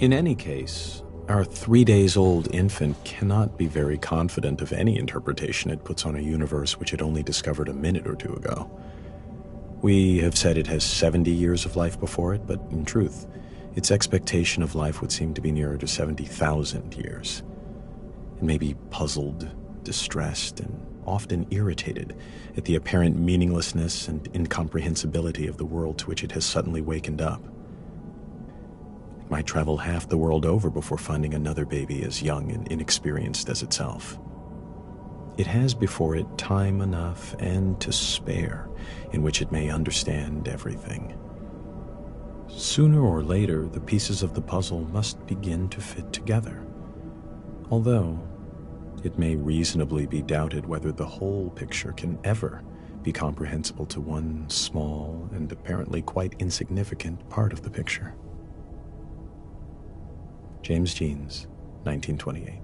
In any case, our 3-days-old infant cannot be very confident of any interpretation it puts on a universe which it only discovered a minute or two ago. We have said it has 70 years of life before it, but in truth, its expectation of life would seem to be nearer to 70,000 years. It may be puzzled, distressed, and often irritated at the apparent meaninglessness and incomprehensibility of the world to which it has suddenly wakened up. It might travel half the world over before finding another baby as young and inexperienced as itself. It has before it time enough and to spare in which it may understand everything. Sooner or later, the pieces of the puzzle must begin to fit together, although it may reasonably be doubted whether the whole picture can ever be comprehensible to one small and apparently quite insignificant part of the picture. James Jeans, 1928.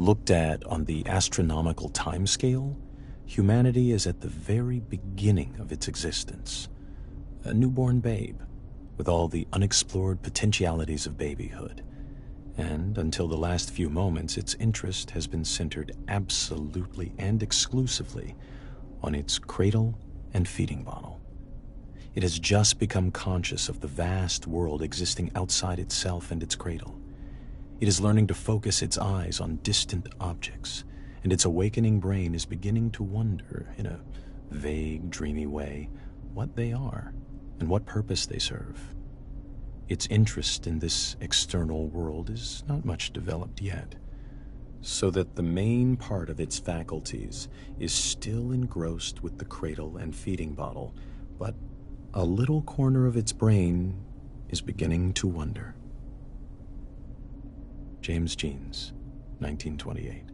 Looked at on the astronomical timescale, humanity is at the very beginning of its existence. A newborn babe, with all the unexplored potentialities of babyhood. And until the last few moments, its interest has been centered absolutely and exclusively on its cradle and feeding bottle. It has just become conscious of the vast world existing outside itself and its cradle. It is learning to focus its eyes on distant objects, and its awakening brain is beginning to wonder, in a vague, dreamy way, what they are and what purpose they serve. Its interest in this external world is not much developed yet, so that the main part of its faculties is still engrossed with the cradle and feeding bottle, but a little corner of its brain is beginning to wonder. James Jeans, 1928.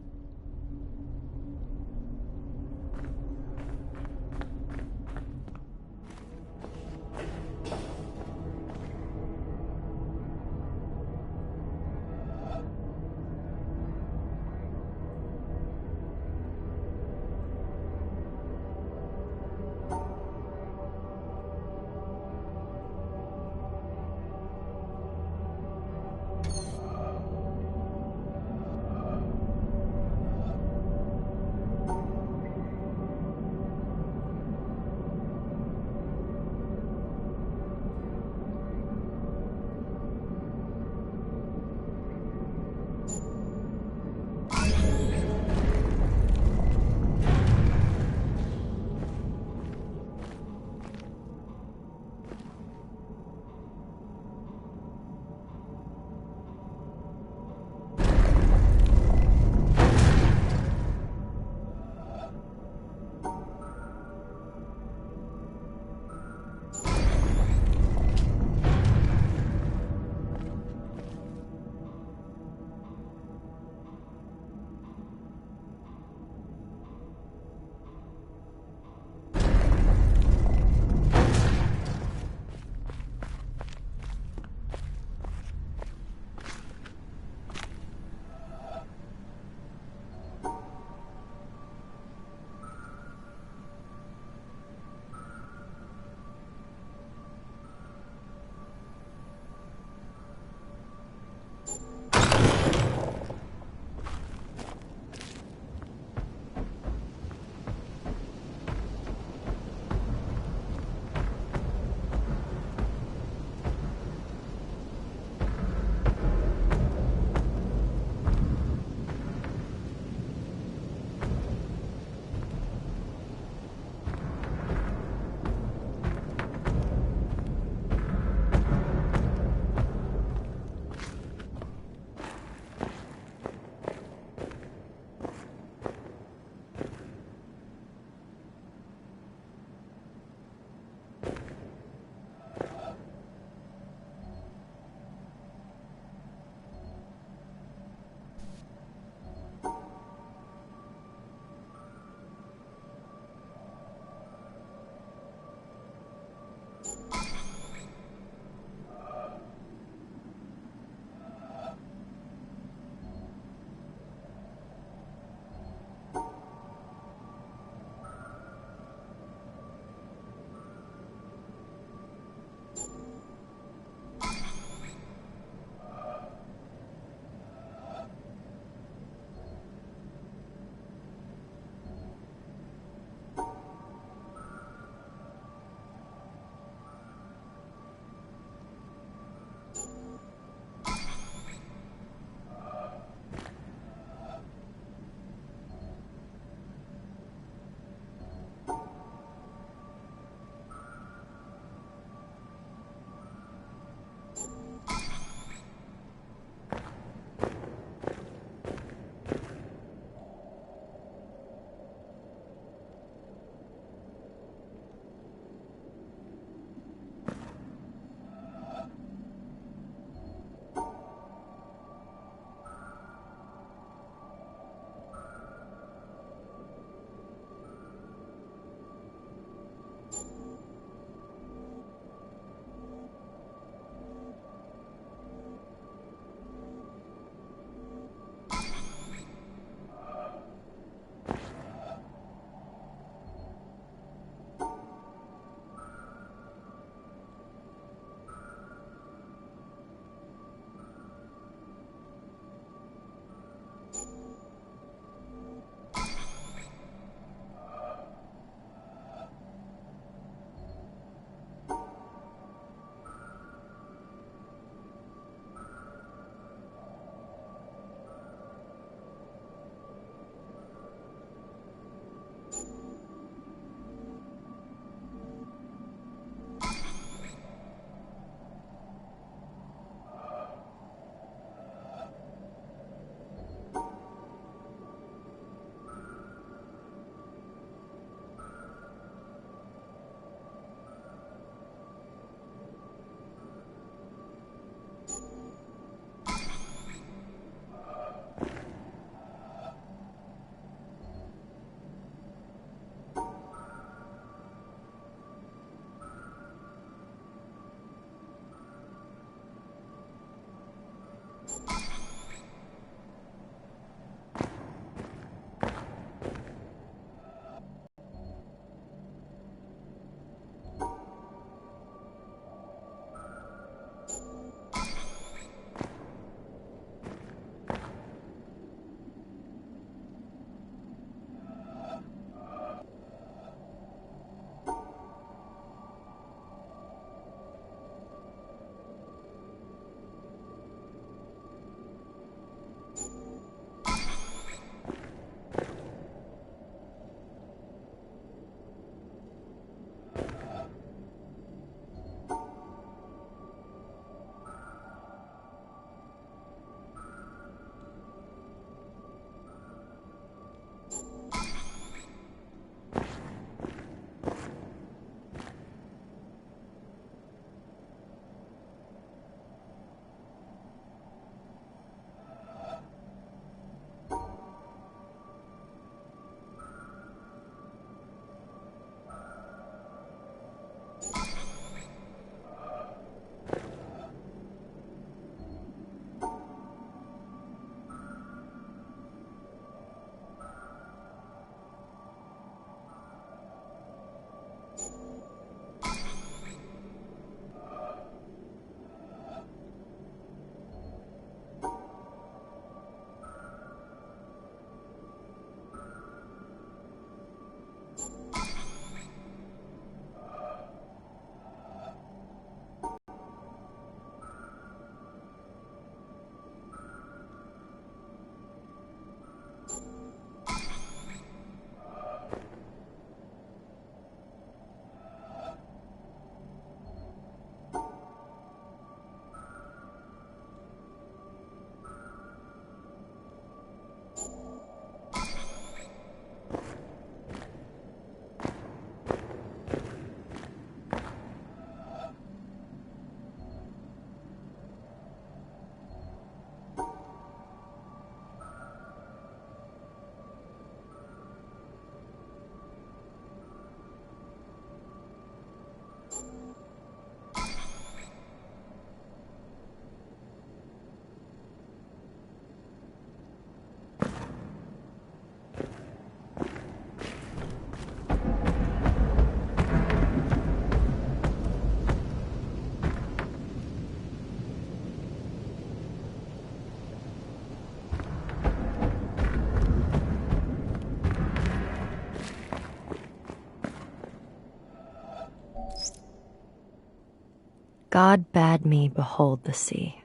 God bade me behold the sea,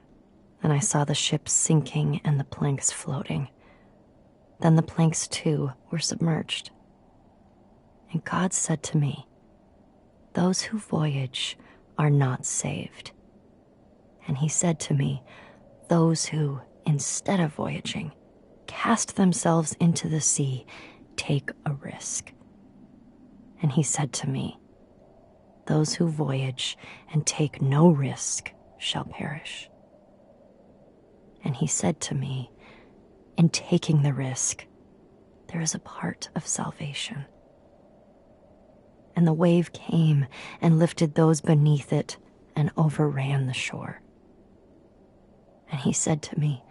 and I saw the ship sinking and the planks floating. Then the planks too were submerged. And God said to me, those who voyage are not saved. And he said to me, those who, instead of voyaging, cast themselves into the sea, take a risk. And he said to me, those who voyage and take no risk shall perish. And he said to me, in taking the risk, there is a part of salvation. And the wave came and lifted those beneath it and overran the shore. And he said to me,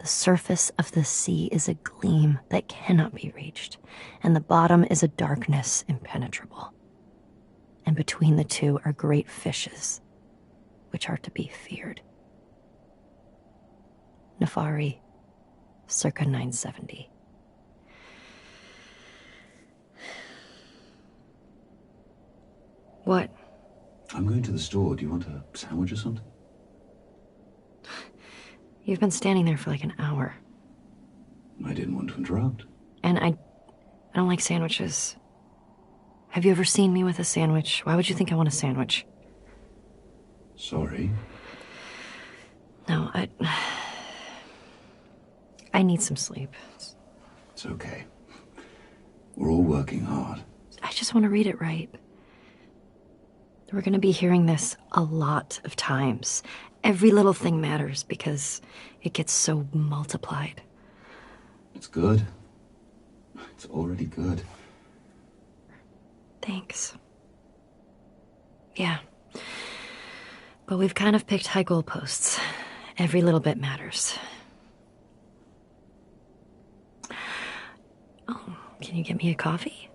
the surface of the sea is a gleam that cannot be reached, and the bottom is a darkness impenetrable. And between the two are great fishes, which are to be feared. Nefari, circa 970. What? I'm going to the store. Do you want a sandwich or something? You've been standing there for like an hour. I didn't want to interrupt. And I don't like sandwiches. Have you ever seen me with a sandwich? Why would you think I want a sandwich? Sorry. No, I need some sleep. It's okay. We're all working hard. I just want to read it right. We're going to be hearing this a lot of times. Every little thing matters because it gets so multiplied. It's good. It's already good. Thanks. Yeah. But we've kind of picked high goalposts. Every little bit matters. Oh, can you get me a coffee?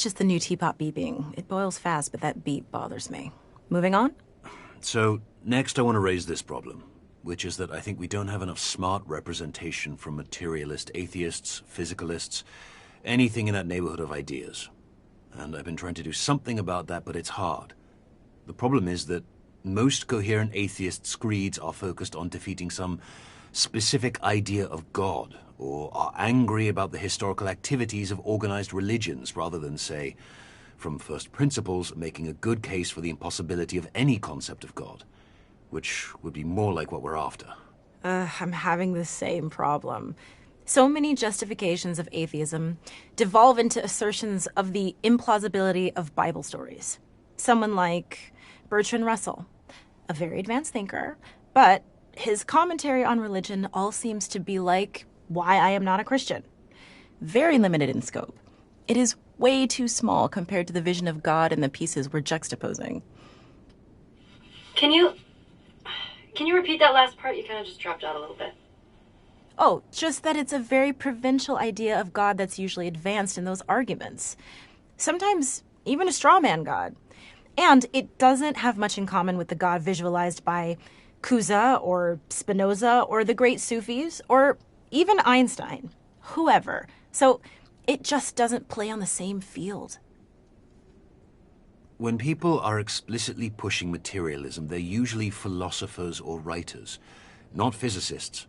It's just the new teapot beeping. It boils fast, but that beep bothers me. Moving on? So, next I want to raise this problem, which is that I think we don't have enough smart representation from materialist atheists, physicalists, anything in that neighborhood of ideas. And I've been trying to do something about that, but it's hard. The problem is that most coherent atheist screeds are focused on defeating some specific idea of God, or are angry about the historical activities of organized religions, rather than, say, from first principles, making a good case for the impossibility of any concept of God, which would be more like what we're after. I'm having the same problem. So many justifications of atheism devolve into assertions of the implausibility of Bible stories. Someone like Bertrand Russell, a very advanced thinker, but his commentary on religion all seems to be like Why I Am Not a Christian. Very limited in scope. It is way too small compared to the vision of God and the pieces we're juxtaposing. Can you repeat that last part? You kind of just dropped out a little bit. Oh, just that it's a very provincial idea of God that's usually advanced in those arguments. Sometimes even a straw man God. And it doesn't have much in common with the God visualized by Cusa or Spinoza or the great Sufis or even Einstein, whoever. So it just doesn't play on the same field. When people are explicitly pushing materialism, they're usually philosophers or writers, not physicists,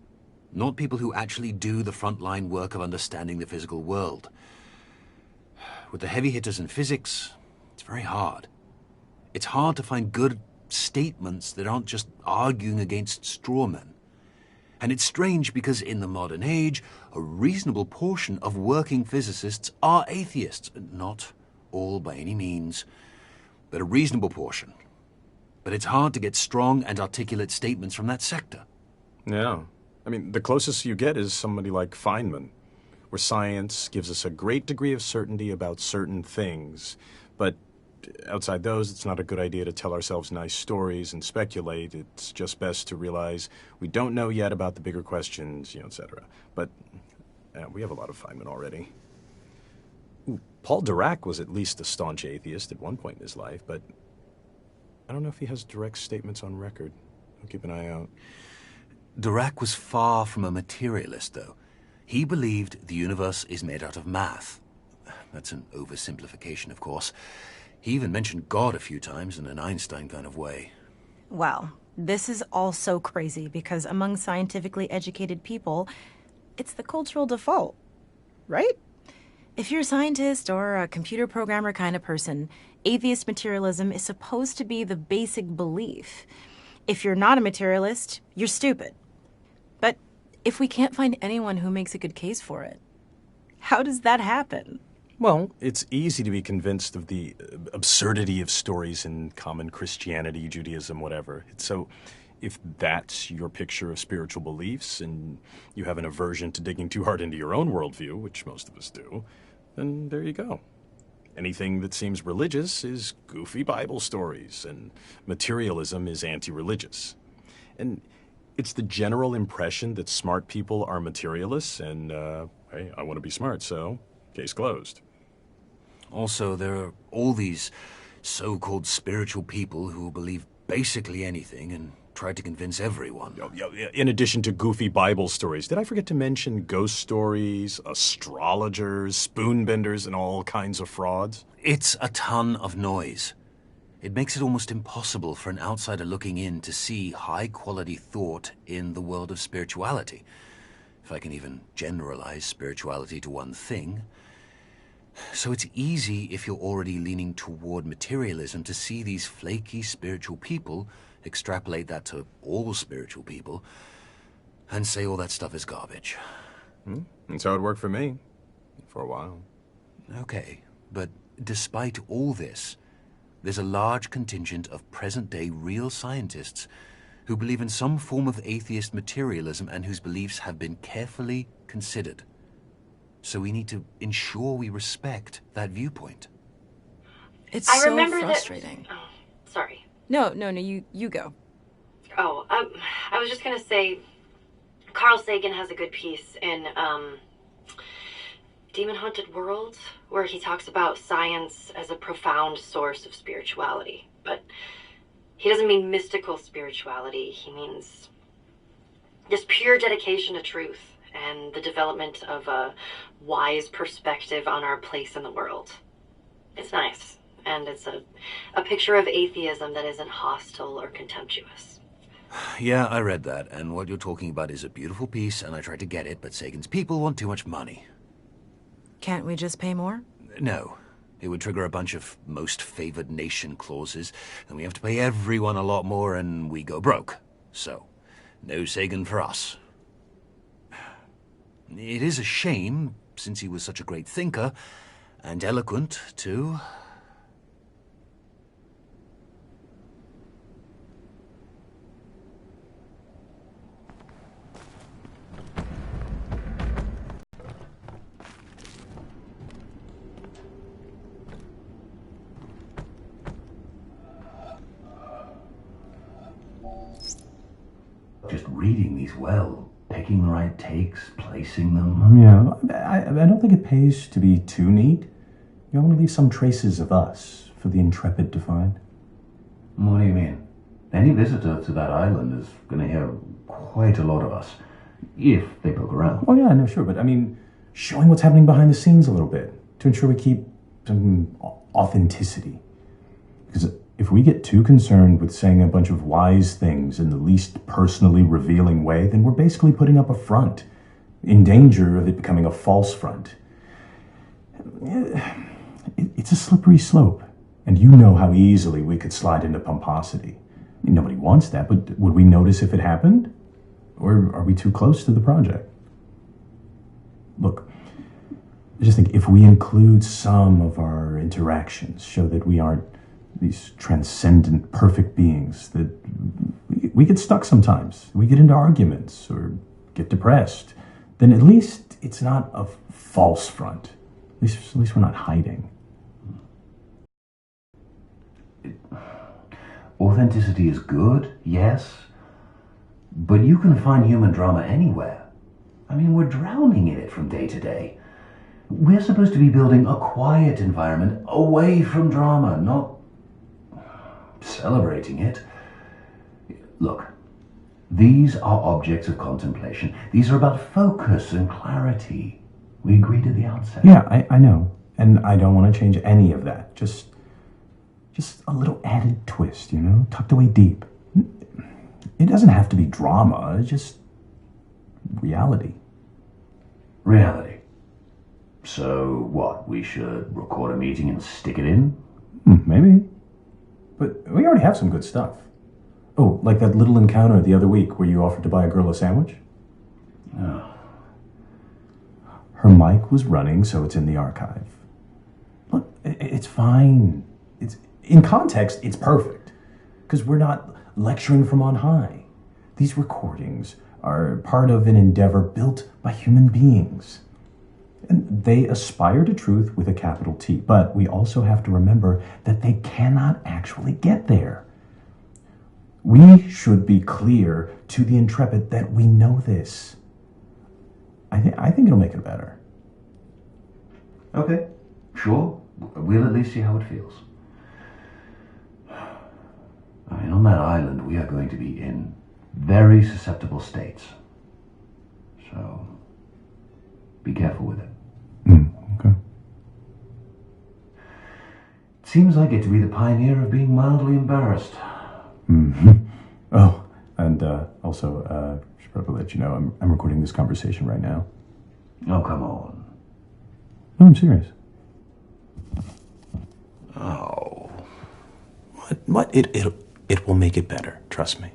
not people who actually do the frontline work of understanding the physical world. With the heavy hitters in physics, it's very hard. It's hard to find good statements that aren't just arguing against straw men. And it's strange because in the modern age, a reasonable portion of working physicists are atheists. Not all by any means, but a reasonable portion. But it's hard to get strong and articulate statements from that sector. Yeah. I mean, the closest you get is somebody like Feynman, where science gives us a great degree of certainty about certain things, but outside those, it's not a good idea to tell ourselves nice stories and speculate. It's just best to realize we don't know yet about the bigger questions, etc. But we have a lot of Feynman already. Ooh, Paul Dirac was at least a staunch atheist at one point in his life, but I don't know if he has direct statements on record. I'll keep an eye out. Dirac was far from a materialist, though. He believed the universe is made out of math. That's an oversimplification, of course. He even mentioned God a few times in an Einstein kind of way. Wow, this is all so crazy because among scientifically educated people, it's the cultural default, right? If you're a scientist or a computer programmer kind of person, atheist materialism is supposed to be the basic belief. If you're not a materialist, you're stupid. But if we can't find anyone who makes a good case for it, how does that happen? Well, it's easy to be convinced of the absurdity of stories in common Christianity, Judaism, whatever. So if that's your picture of spiritual beliefs and you have an aversion to digging too hard into your own worldview, which most of us do, then there you go. Anything that seems religious is goofy Bible stories, and materialism is anti-religious. And it's the general impression that smart people are materialists, and, hey, I want to be smart, so case closed. Also, there are all these so-called spiritual people who believe basically anything and try to convince everyone. In addition to goofy Bible stories, did I forget to mention ghost stories, astrologers, spoonbenders, and all kinds of frauds? It's a ton of noise. It makes it almost impossible for an outsider looking in to see high-quality thought in the world of spirituality. If I can even generalize spirituality to one thing. So it's easy, if you're already leaning toward materialism, to see these flaky spiritual people, extrapolate that to all spiritual people, and say all that stuff is garbage. That's how it worked for me, for a while. Okay, but despite all this, there's a large contingent of present-day real scientists who believe in some form of atheist materialism and whose beliefs have been carefully considered. So we need to ensure we respect that viewpoint. It's so frustrating. Oh, sorry. No, you go. Oh, I was just going to say, Carl Sagan has a good piece demon-haunted world, where he talks about science as a profound source of spirituality. But he doesn't mean mystical spirituality. He means this pure dedication to truth and the development of a wise perspective on our place in the world. It's nice, and it's a picture of atheism that isn't hostile or contemptuous. Yeah, I read that, and what you're talking about is a beautiful piece, and I tried to get it, but Sagan's people want too much money. Can't we just pay more? No. It would trigger a bunch of most favored nation clauses, and we have to pay everyone a lot more, and we go broke. So, no Sagan for us. It is a shame, since he was such a great thinker, and eloquent, too. Just reading these well, picking the right takes, placing them. Yeah, I don't think it pays to be too neat. You want to leave some traces of us for the intrepid to find. What do you mean? Any visitor to that island is going to hear quite a lot of us, if they poke around. Oh yeah, no, sure, but I mean, showing what's happening behind the scenes a little bit to ensure we keep some authenticity. Because if we get too concerned with saying a bunch of wise things in the least personally revealing way, then we're basically putting up a front, in danger of it becoming a false front. It's a slippery slope, and you know how easily we could slide into pomposity. I mean, nobody wants that, but would we notice if it happened? Or are we too close to the project? Look, I just think if we include some of our interactions, show that we aren't these transcendent, perfect beings, that we get stuck sometimes. We get into arguments or get depressed. Then at least it's not a false front. At least we're not hiding. Authenticity is good, yes, but you can find human drama anywhere. I mean, we're drowning in it from day to day. We're supposed to be building a quiet environment away from drama, not celebrating it. Look, these are objects of contemplation. These are about focus and clarity. We agreed at the outset. Yeah, I know. And I don't want to change any of that. Just a little added twist, tucked away deep. It doesn't have to be drama, it's just reality. Reality. So what, we should record a meeting and stick it in? Maybe. But we already have some good stuff. Oh, like that little encounter the other week where you offered to buy a girl a sandwich? Oh. Her mic was running, so it's in the archive. Look, it's fine. In context, it's perfect. Because we're not lecturing from on high. These recordings are part of an endeavor built by human beings. And they aspire to truth with a capital T. But we also have to remember that they cannot actually get there. We should be clear to the intrepid that we know this. I think it'll make it better. Okay, sure. We'll at least see how it feels. I mean, on that island, we are going to be in very susceptible states. So, be careful with it. Okay. It seems I get to be the pioneer of being mildly embarrassed. Mm-hmm. Oh, and also, I should probably let you know, I'm recording this conversation right now. Oh, come on. No, I'm serious. Oh. What? It will make it better, trust me.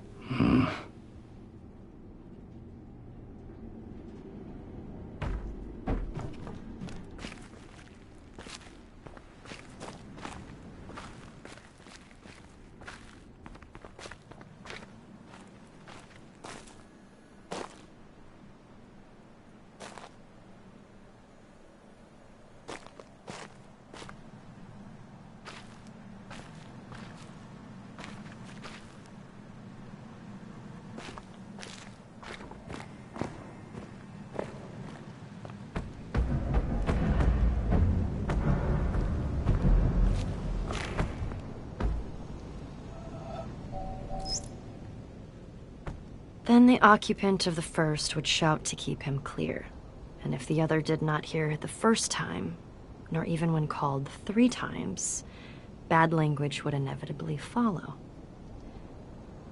Then the occupant of the first would shout to keep him clear, and if the other did not hear it the first time, nor even when called 3 times, bad language would inevitably follow.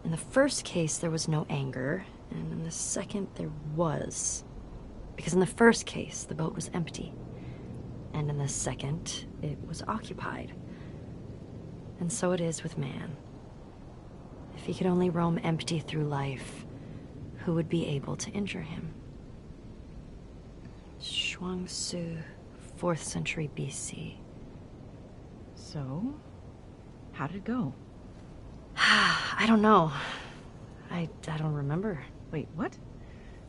In the first case, there was no anger, and in the second, there was. Because in the first case, the boat was empty, and in the second, it was occupied. And so it is with man. If he could only roam empty through life, who would be able to injure him? Shuangsu, 4th century BC. So, how did it go? I don't know. I don't remember. Wait, what?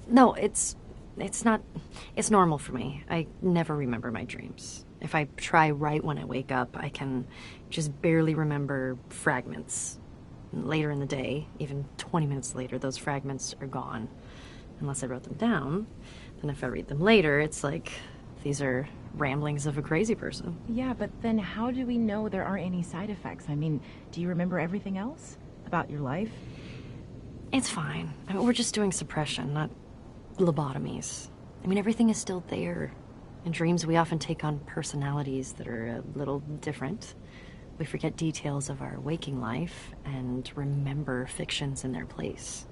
No, it's normal for me. I never remember my dreams. If I try right when I wake up, I can just barely remember fragments. Later in the day, even 20 minutes later, those fragments are gone. Unless I wrote them down. Then if I read them later, it's like these are ramblings of a crazy person. Yeah, but then how do we know there aren't any side effects? I mean, do you remember everything else about your life? It's fine. I mean, we're just doing suppression, not lobotomies. I mean, everything is still there. In dreams, we often take on personalities that are a little different. We forget details of our waking life and remember fictions in their place.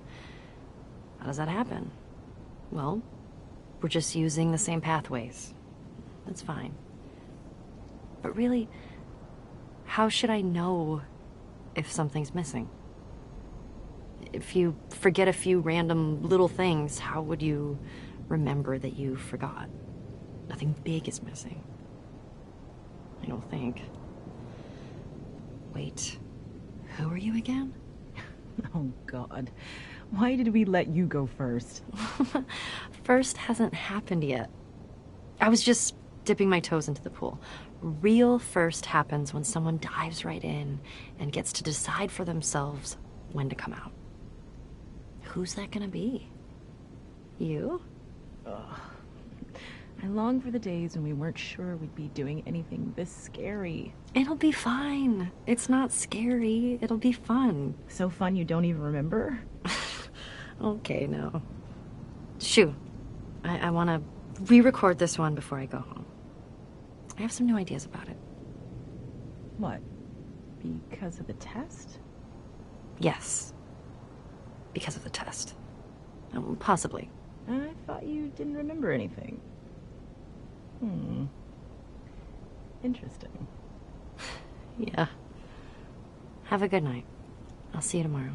How does that happen? Well, we're just using the same pathways. That's fine. But really, how should I know if something's missing? If you forget a few random little things, how would you remember that you forgot? Nothing big is missing. I don't think. Wait, who are you again? Oh, God. Why did we let you go first? First hasn't happened yet. I was just dipping my toes into the pool. Real first happens when someone dives right in and gets to decide for themselves when to come out. Who's that gonna be? You? Ugh. I long for the days when we weren't sure we'd be doing anything this scary. It'll be fine. It's not scary. It'll be fun. So fun you don't even remember? Okay, no. Shoo. I want to re-record this one before I go home. I have some new ideas about it. What? Because of the test? Yes. Because of the test. Possibly. I thought you didn't remember anything. Interesting. Yeah. Have a good night. I'll see you tomorrow.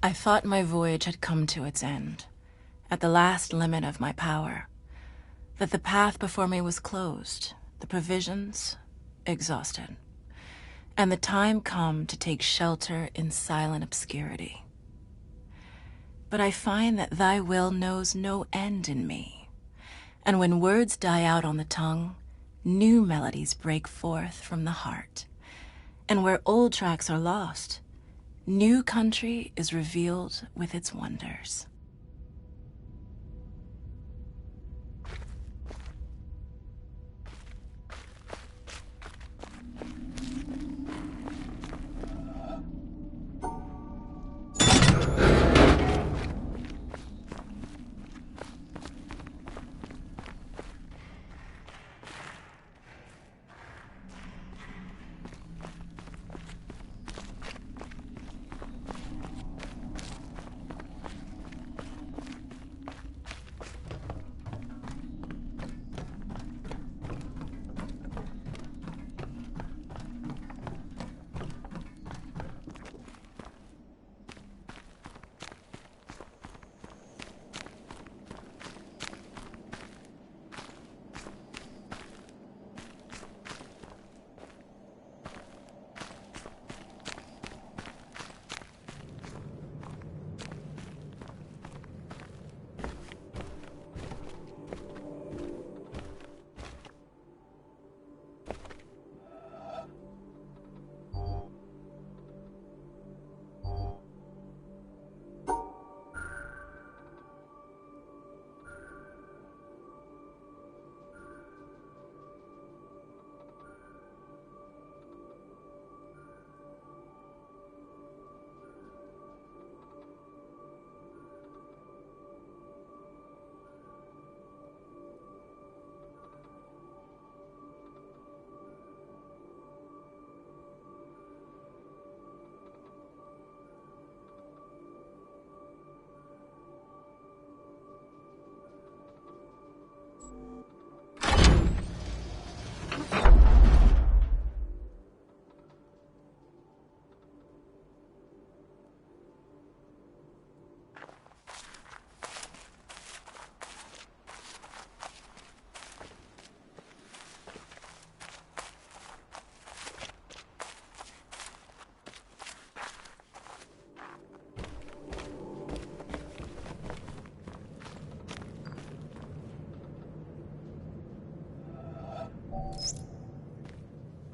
I thought my voyage had come to its end, at the last limit of my power, that the path before me was closed, the provisions exhausted, and the time come to take shelter in silent obscurity. But I find that thy will knows no end in me, and when words die out on the tongue, new melodies break forth from the heart, and where old tracks are lost, new country is revealed with its wonders.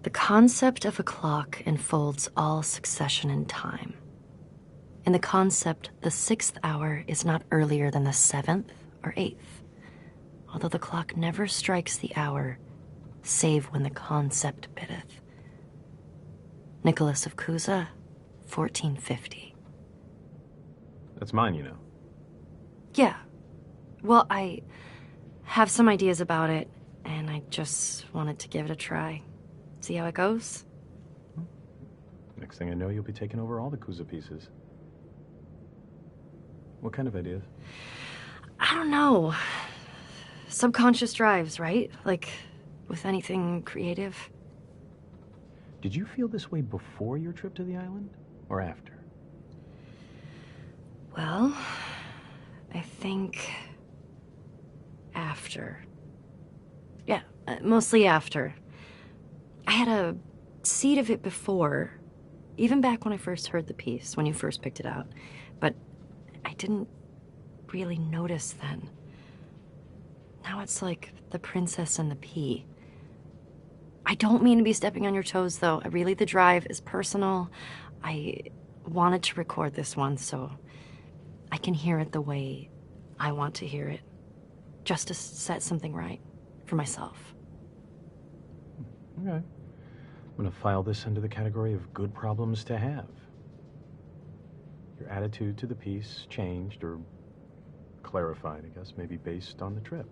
The concept of a clock enfolds all succession in time. In the concept, the 6th hour is not earlier than the 7th or 8th, although the clock never strikes the hour, save when the concept biddeth. Nicholas of Cusa, 1450. That's mine, you know. Yeah. Well, I have some ideas about it, and I just wanted to give it a try. See how it goes? Next thing I know, you'll be taking over all the Cusa pieces. What kind of ideas? I don't know. Subconscious drives, right? Like, with anything creative. Did you feel this way before your trip to the island, or after? Well, I think after. Yeah, mostly after. I had a seed of it before, even back when I first heard the piece, when you first picked it out. But I didn't really notice then. Now it's like the princess and the pea. I don't mean to be stepping on your toes, though. Really, the drive is personal. I wanted to record this one so I can hear it the way I want to hear it, just to set something right for myself. Okay. I'm going to file this under the category of good problems to have. Your attitude to the piece changed or clarified, I guess, maybe based on the trip.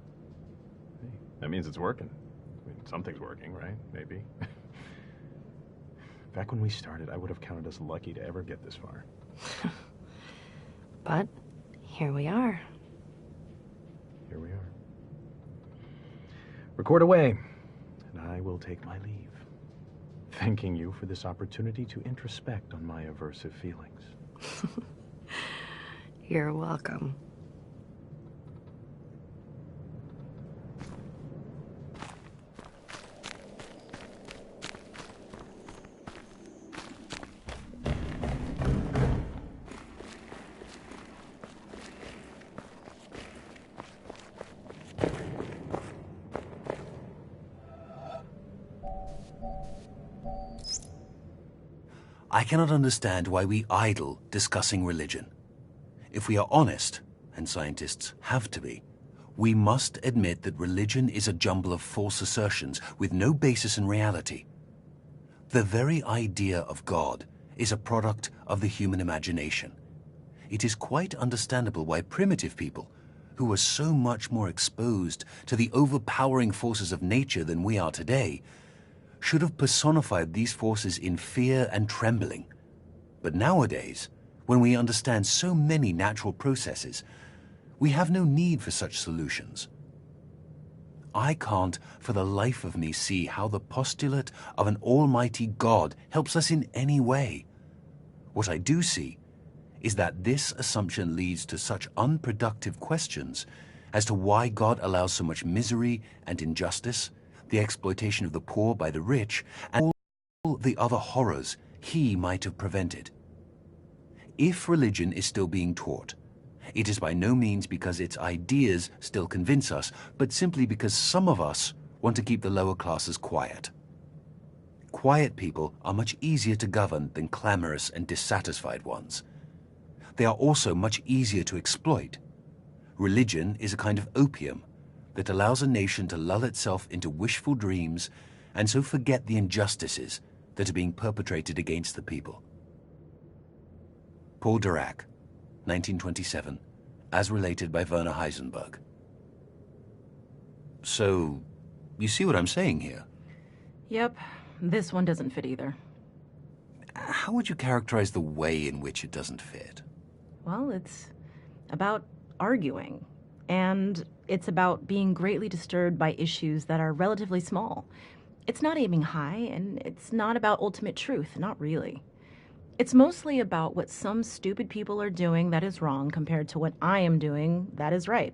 Hey, that means it's working. I mean, something's working, right? Maybe. Back when we started, I would have counted us lucky to ever get this far. But here we are. Here we are. Record away, and I will take my leave. Thanking you for this opportunity to introspect on my aversive feelings. You're welcome. I cannot understand why we idle discussing religion. If we are honest, and scientists have to be, we must admit that religion is a jumble of false assertions with no basis in reality. The very idea of God is a product of the human imagination. It is quite understandable why primitive people, who were so much more exposed to the overpowering forces of nature than we are today, should have personified these forces in fear and trembling. But nowadays, when we understand so many natural processes, we have no need for such solutions. I can't for the life of me see how the postulate of an almighty God helps us in any way. What I do see is that this assumption leads to such unproductive questions as to why God allows so much misery and injustice, the exploitation of the poor by the rich, and all the other horrors he might have prevented. If religion is still being taught, it is by no means because its ideas still convince us, but simply because some of us want to keep the lower classes quiet. Quiet people are much easier to govern than clamorous and dissatisfied ones. They are also much easier to exploit. Religion is a kind of opium that allows a nation to lull itself into wishful dreams and so forget the injustices that are being perpetrated against the people. Paul Dirac, 1927, as related by Werner Heisenberg. So, you see what I'm saying here? Yep, this one doesn't fit either. How would you characterize the way in which it doesn't fit? Well, it's about arguing. And it's about being greatly disturbed by issues that are relatively small. It's not aiming high, and it's not about ultimate truth, not really. It's mostly about what some stupid people are doing that is wrong compared to what I am doing that is right.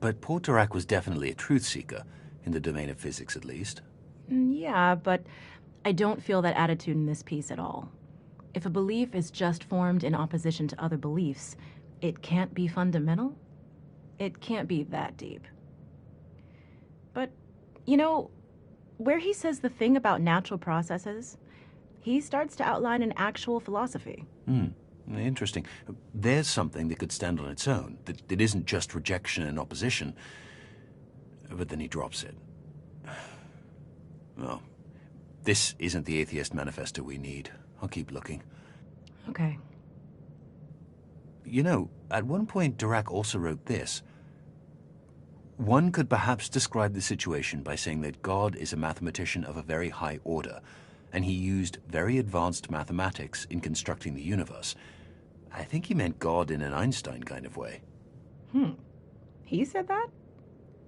But Paul Dirac was definitely a truth seeker, in the domain of physics at least. Yeah, but I don't feel that attitude in this piece at all. If a belief is just formed in opposition to other beliefs, it can't be fundamental? It can't be that deep. But, you know, where he says the thing about natural processes, he starts to outline an actual philosophy. Interesting. There's something that could stand on its own, that isn't just rejection and opposition. But then he drops it. Well, this isn't the atheist manifesto we need. I'll keep looking. Okay. You know, at one point Dirac also wrote this. One could perhaps describe the situation by saying that God is a mathematician of a very high order, and he used very advanced mathematics in constructing the universe. I think he meant God in an Einstein kind of way. He said that?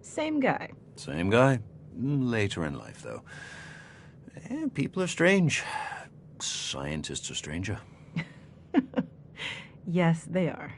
Same guy. Same guy. Later in life, though. People are strange. Scientists are stranger. Yes, they are.